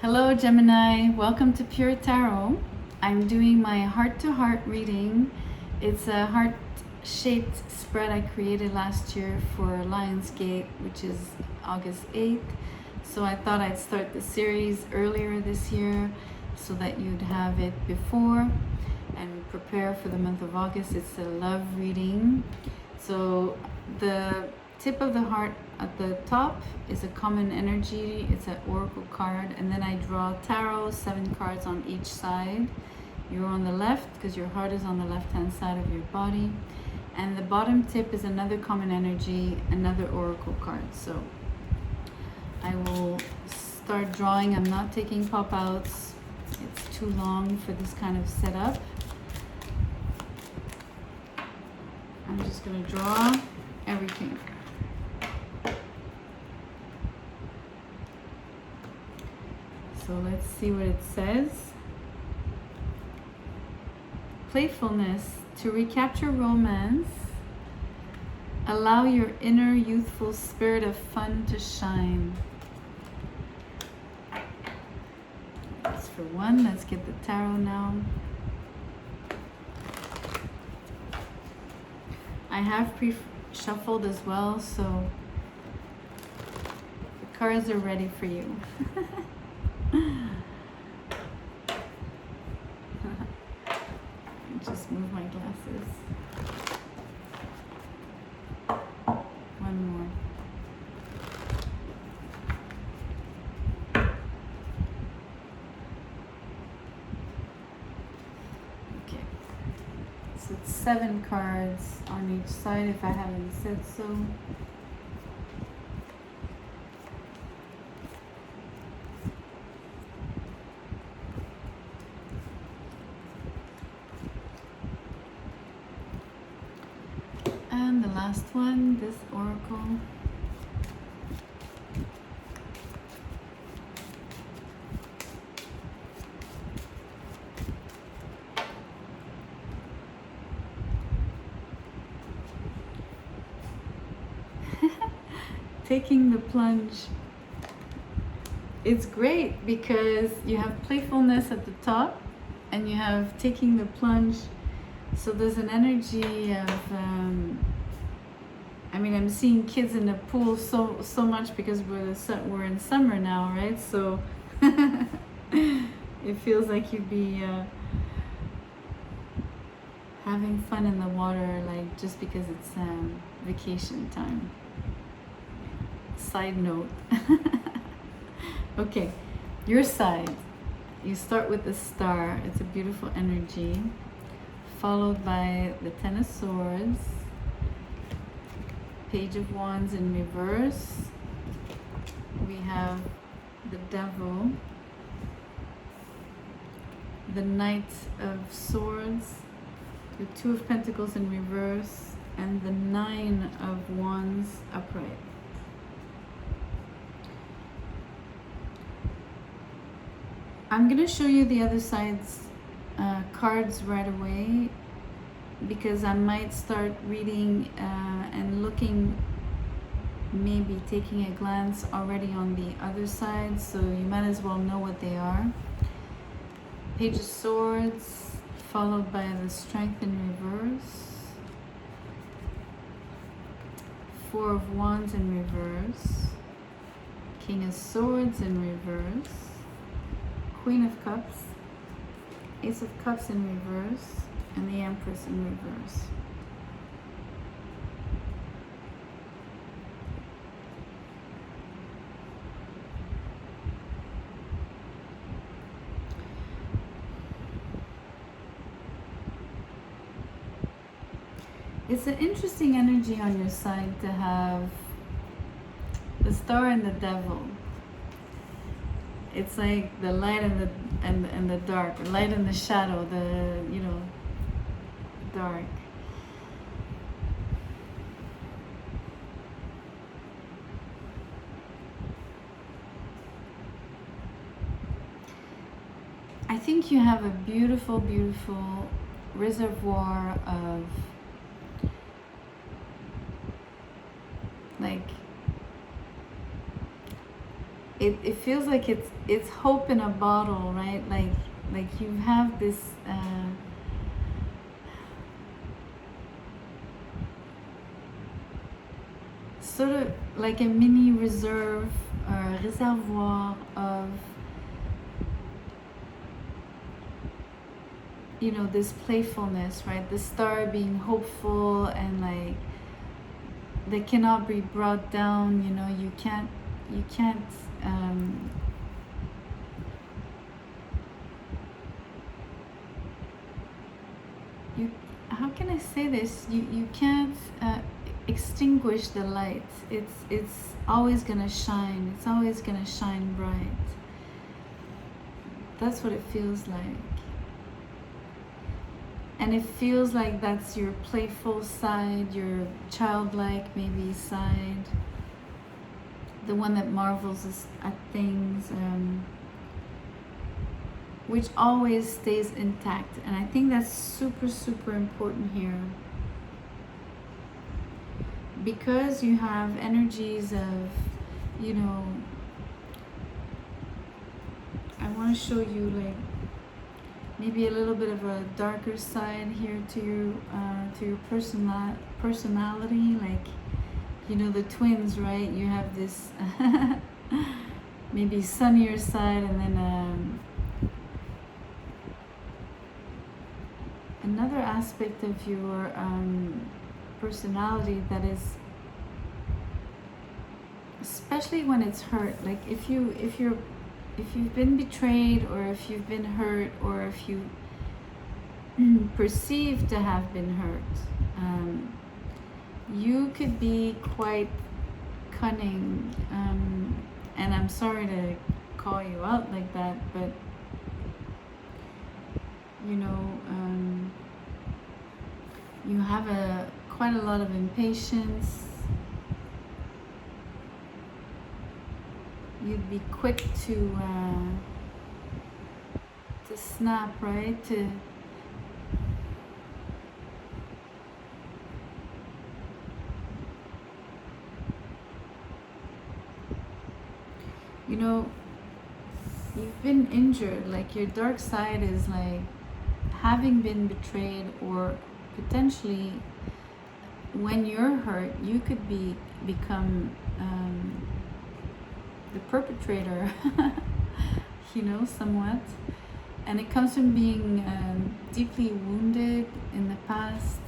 Hello Gemini, welcome to Pure Tarot. I'm doing my heart-to-heart reading. It's a heart-shaped spread I created last year for Lionsgate, which is August 8th. So I thought I'd start the series earlier this year so that you'd have it before and prepare for the month of August. It's a love reading. So the tip of the heart at the top is a common energy. It's an oracle card, and then I draw tarot, 7 cards on each side. You're on the left because your heart is on the left hand side of your body, and the bottom tip is another common energy, another oracle card. So I will start drawing. I'm not taking pop outs, it's too long for this kind of setup. I'm just going to draw everything. So let's see what it says. Playfulness. To recapture romance, allow your inner youthful spirit of fun to shine. That's for one. Let's get the tarot now. I have pre-shuffled as well, so the cards are ready for you. Just move my glasses. One more. Okay. So it's 7 cards on each side if I haven't said so. And the last one, this oracle. Taking the plunge. It's great because you have playfulness at the top and you have taking the plunge. So there's an energy of, I mean, I'm seeing kids in the pool so much because we're in summer now, right? So it feels like you'd be having fun in the water, like just because it's vacation time. Side note. Okay, your side. You start with the star. It's a beautiful energy, followed by the 10 of Swords, Page of Wands in reverse. We have the Devil, the Knight of Swords, the 2 of Pentacles in reverse, and the 9 of Wands upright. I'm going to show you the other side's cards right away because I might start reading and looking, maybe taking a glance already on the other side, so you might as well know what they are. Page of Swords, followed by the Strength in reverse, 4 of Wands in reverse, King of Swords in reverse, Queen of Cups, Ace of Cups in reverse, and the Empress in reverse. It's an interesting energy on your side to have the Star and the Devil. It's like the light and the dark, the light and the shadow, the dark. I think you have a beautiful, beautiful reservoir of like it feels like it's hope in a bottle, right? Like you have this sort of like a mini reserve or reservoir of, you know, this playfulness, right? The star being hopeful and like they cannot be brought down, you know. You can't you, how can I say this? You can't extinguish the light. It's always gonna shine. It's always gonna shine bright. That's what it feels like. And it feels like that's your playful side, your childlike maybe side, the one that marvels at things, which always stays intact. And I think that's super, super important here. Because you have energies of, you know, I want to show you like maybe a little bit of a darker side here to your personality, like, you know, the twins, right? You have this maybe sunnier side, and then another aspect of your personality that is, especially when it's hurt, like if you've been betrayed, or if you've been hurt, or if you perceive to have been hurt, you could be quite cunning, and I'm sorry to call you out like that, but you know, you have quite a lot of impatience. You'd be quick to snap, right? You know, you've been injured. Like your dark side is like having been betrayed, or potentially when you're hurt, you could become the perpetrator, you know, somewhat. And it comes from being deeply wounded in the past.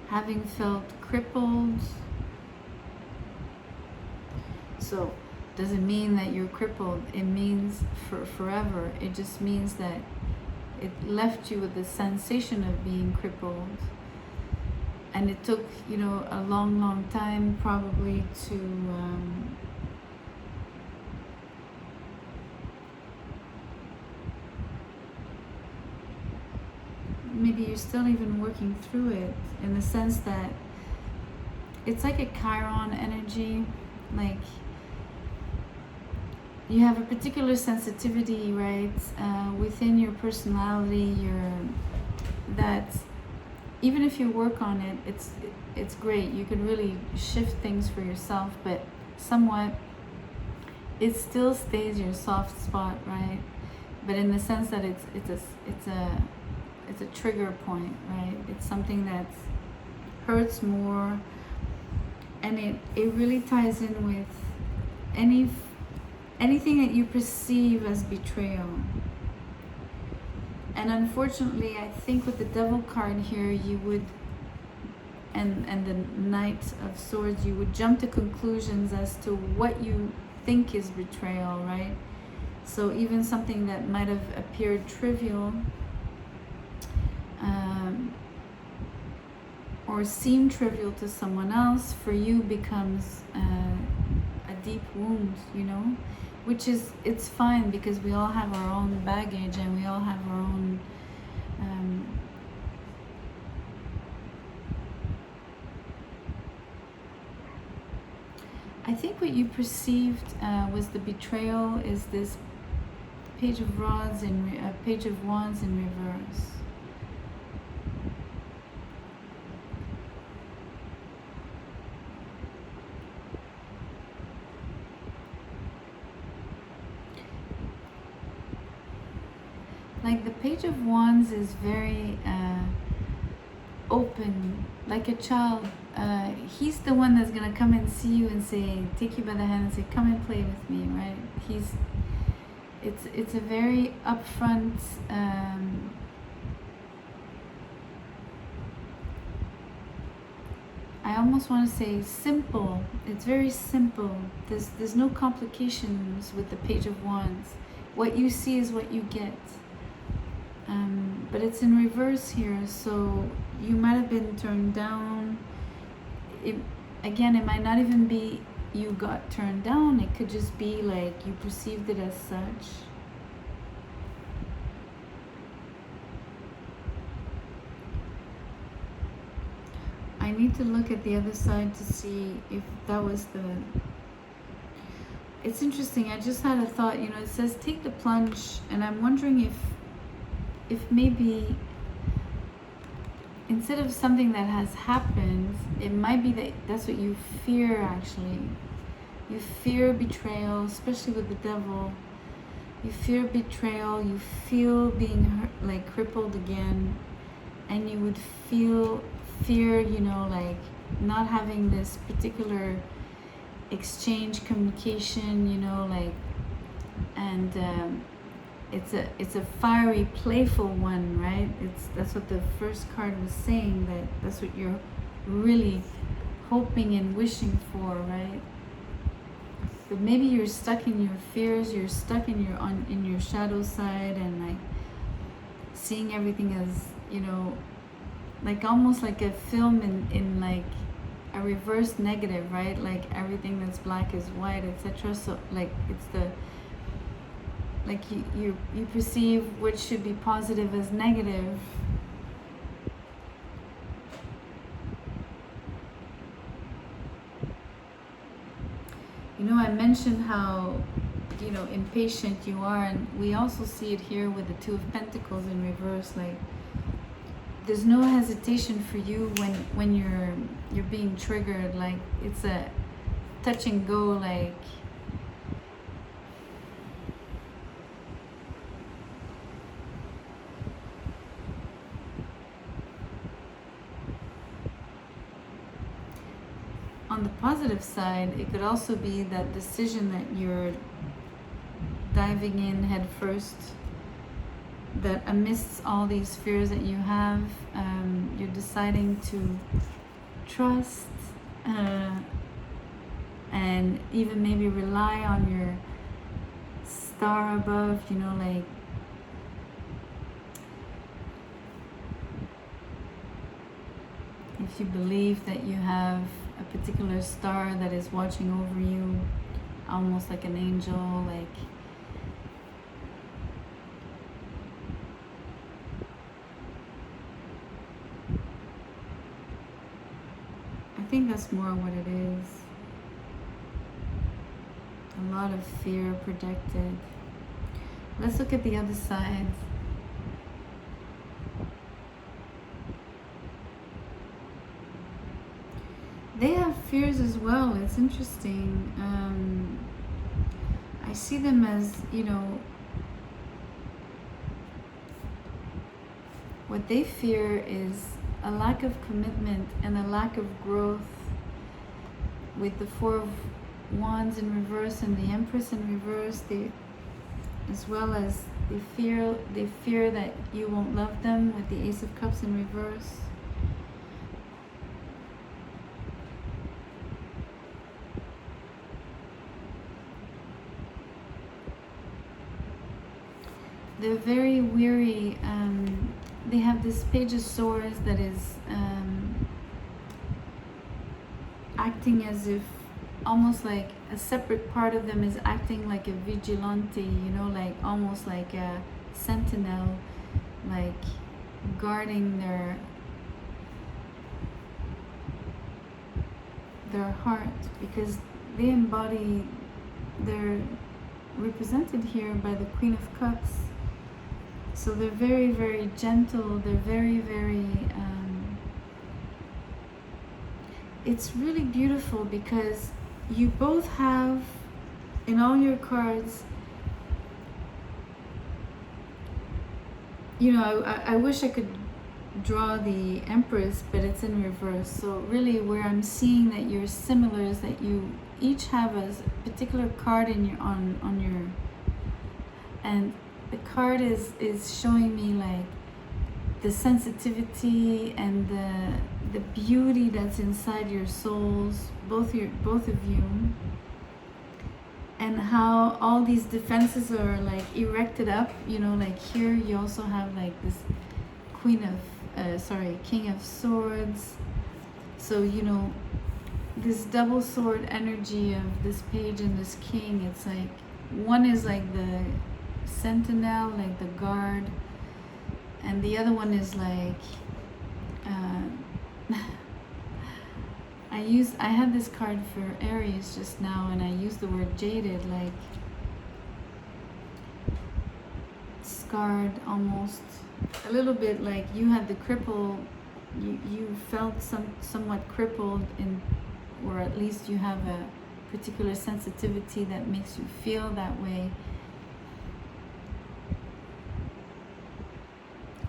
Having felt crippled. So doesn't mean that you're crippled. It means for forever. It just means that it left you with the sensation of being crippled. And it took, you know, a long, long time probably to maybe you're still even working through it, in the sense that it's like a Chiron energy. Like you have a particular sensitivity, right, within your personality, that even if you work on it, it's great. You can really shift things for yourself, but somewhat it still stays your soft spot, right? But in the sense that it's a trigger point, right? It's something that hurts more, and it really ties in with anything that you perceive as betrayal. And unfortunately, I think with the Devil card here, you would, and the Knight of Swords, you would jump to conclusions as to what you think is betrayal, right? So even something that might have appeared trivial or seem trivial to someone else, for you becomes a deep wound, you know? Which is, it's fine, because we all have our own baggage, and we all have our own I think what you perceived was the betrayal is this Page of Wands in reverse. Like the Page of Wands is very open, like a child. He's the one that's gonna come and see you and say, take you by the hand and say, come and play with me, right? It's a very upfront, I almost want to say simple. It's very simple. There's no complications with the Page of Wands. What you see is what you get. But it's in reverse here, so you might have been turned down. Again, it might not even be you got turned down. It could just be like you perceived it as such. I need to look at the other side to see if that was the... It's interesting, I just had a thought, you know, it says take the plunge, and I'm wondering if maybe instead of something that has happened, it might be that that's what you fear actually. You fear betrayal, especially with the devil. You fear betrayal, you feel being hurt, like crippled again, and you would fear, you know, like not having this particular exchange, communication, you know, like, and it's a fiery, playful one, right? That's what the first card was saying, that's what you're really hoping and wishing for, right? But maybe you're stuck in your fears, you're stuck in your shadow side, and like seeing everything as, you know, like almost like a film in like a reverse negative, right? Like everything that's black is white, etc. So like it's the, like you perceive what should be positive as negative. You know, I mentioned how, you know, impatient you are, and we also see it here with the Two of Pentacles in reverse. Like there's no hesitation for you when you're being triggered. Like it's a touch and go, like on the positive side, it could also be that decision that you're diving in head first, that amidst all these fears that you have, you're deciding to trust and even maybe rely on your star above, you know, like if you believe that you have a particular star that is watching over you, almost like an angel, like I think that's more what it is. A lot of fear projected. Let's look at the other side. They have fears as well. It's interesting. I see them as, you know, what they fear is a lack of commitment and a lack of growth. With the Four of Wands in reverse and the Empress in reverse, they, as well as they fear that you won't love them with the Ace of Cups in reverse. They're very weary. They have this Page of Swords that is acting as if almost like a separate part of them is acting like a vigilante, you know, like almost like a sentinel, like guarding their heart, because they embody, they're represented here by the Queen of Cups. So they're very, very gentle. They're very, very, it's really beautiful because you both have, in all your cards, I wish I could draw the Empress, but it's in reverse. So really where I'm seeing that you're similar is that you each have a particular card in your on your, and the card is showing me like the sensitivity and the beauty that's inside your souls, both of you, and how all these defenses are like erected up. Like here you also have like this King of Swords. So this double sword energy of this page and this king, it's like one is like the sentinel, like the guard, and the other one is like I had this card for Aries just now, and I used the word jaded, like scarred almost, a little bit like you had the cripple, you felt somewhat crippled, or at least you have a particular sensitivity that makes you feel that way.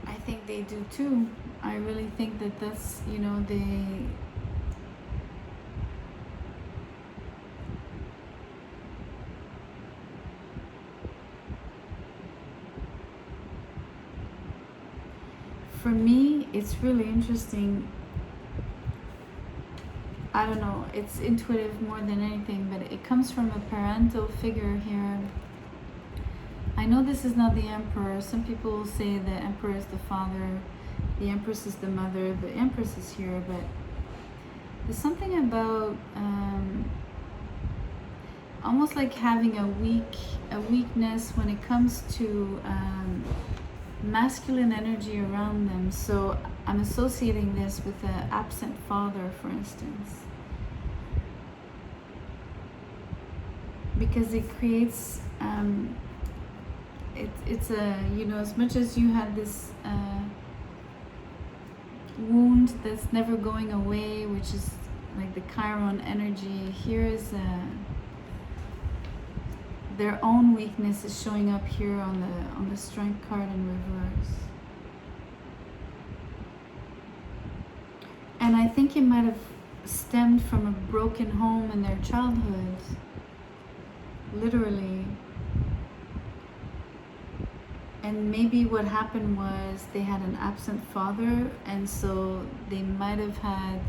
I think they do too. I really think that that's, for me, it's really interesting. I don't know, it's intuitive more than anything, but it comes from a parental figure here. I know this is not the Emperor. Some people say the Emperor is the father, the Empress is the mother, the Empress is here, but there's something about almost like having a weakness when it comes to masculine energy around them. So I'm associating this with an absent father, for instance, because it creates it's a, as much as you had this wound that's never going away, which is like the Chiron energy, here is their own weakness is showing up here on the Strength card in reverse. And I think it might have stemmed from a broken home in their childhood, literally. And maybe what happened was they had an absent father, and so they might have had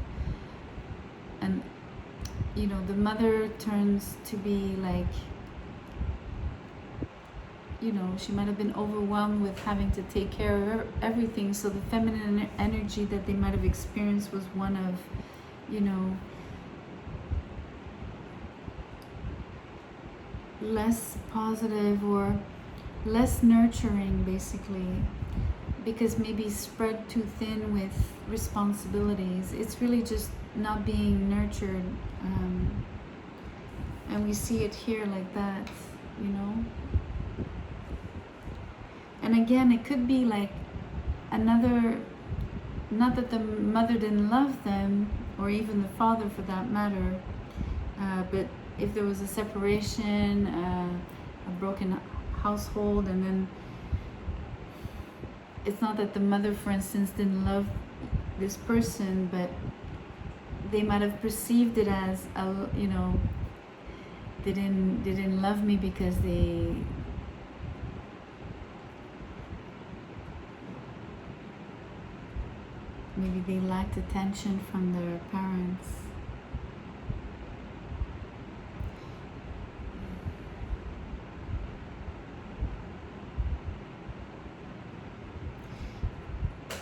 the mother turns to be like, she might have been overwhelmed with having to take care of everything. So the feminine energy that they might have experienced was one of, less positive or less nurturing, basically, because maybe spread too thin with responsibilities. It's really just not being nurtured, and we see it here like that, And again, it could be like another, not that the mother didn't love them, or even the father for that matter, but if there was a separation, a broken household, and then it's not that the mother, for instance, didn't love this person, but they might have perceived it as they didn't love me because maybe they lacked attention from their parents.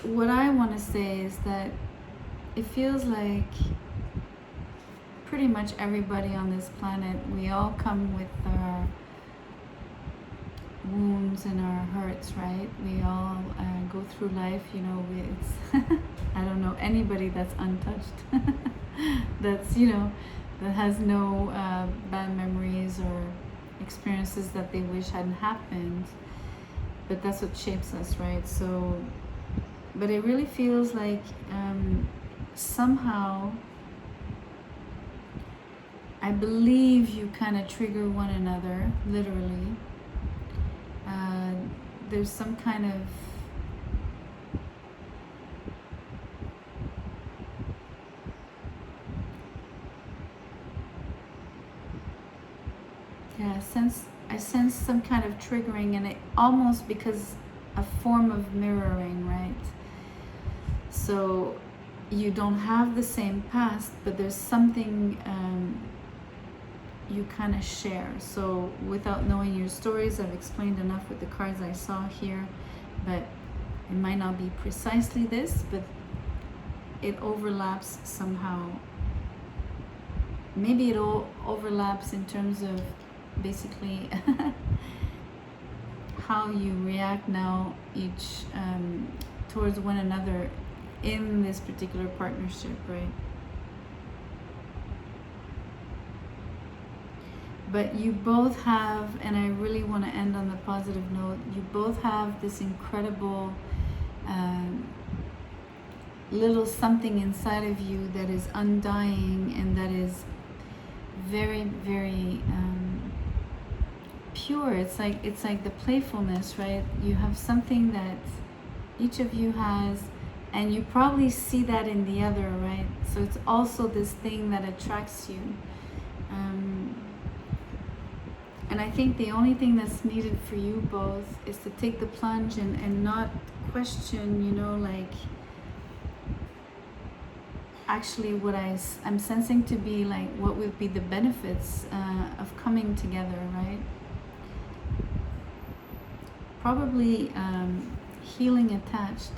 What I want to say is that it feels like pretty much everybody on this planet, we all come with our wounds and our hurts, right? We all go through life, it's I don't know anybody that's untouched, that's, that has no bad memories or experiences that they wish hadn't happened, but that's what shapes us, right? So, but it really feels like somehow, I believe you kind of trigger one another, literally. There's some kind of I sense some kind of triggering, and it almost because a form of mirroring, right? So you don't have the same past, but there's something you kind of share. So without knowing your stories, I've explained enough with the cards I saw here, but it might not be precisely this, but it overlaps somehow. Maybe it all overlaps in terms of basically how you react now each towards one another in this particular partnership, right? But you both have, and I really want to end on the positive note, you both have this incredible little something inside of you that is undying and that is very, very pure. It's like the playfulness, right? You have something that each of you has, and you probably see that in the other, right? So it's also this thing that attracts you. And I think the only thing that's needed for you both is to take the plunge and not question, you know, like actually what I'm sensing to be like what would be the benefits of coming together, right? Probably healing attached.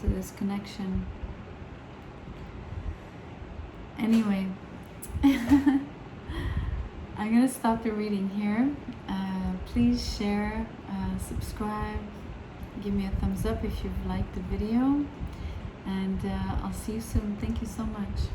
To this connection. Anyway, I'm gonna stop the reading here. Please share, subscribe, give me a thumbs up if you've liked the video, and I'll see you soon. Thank you so much.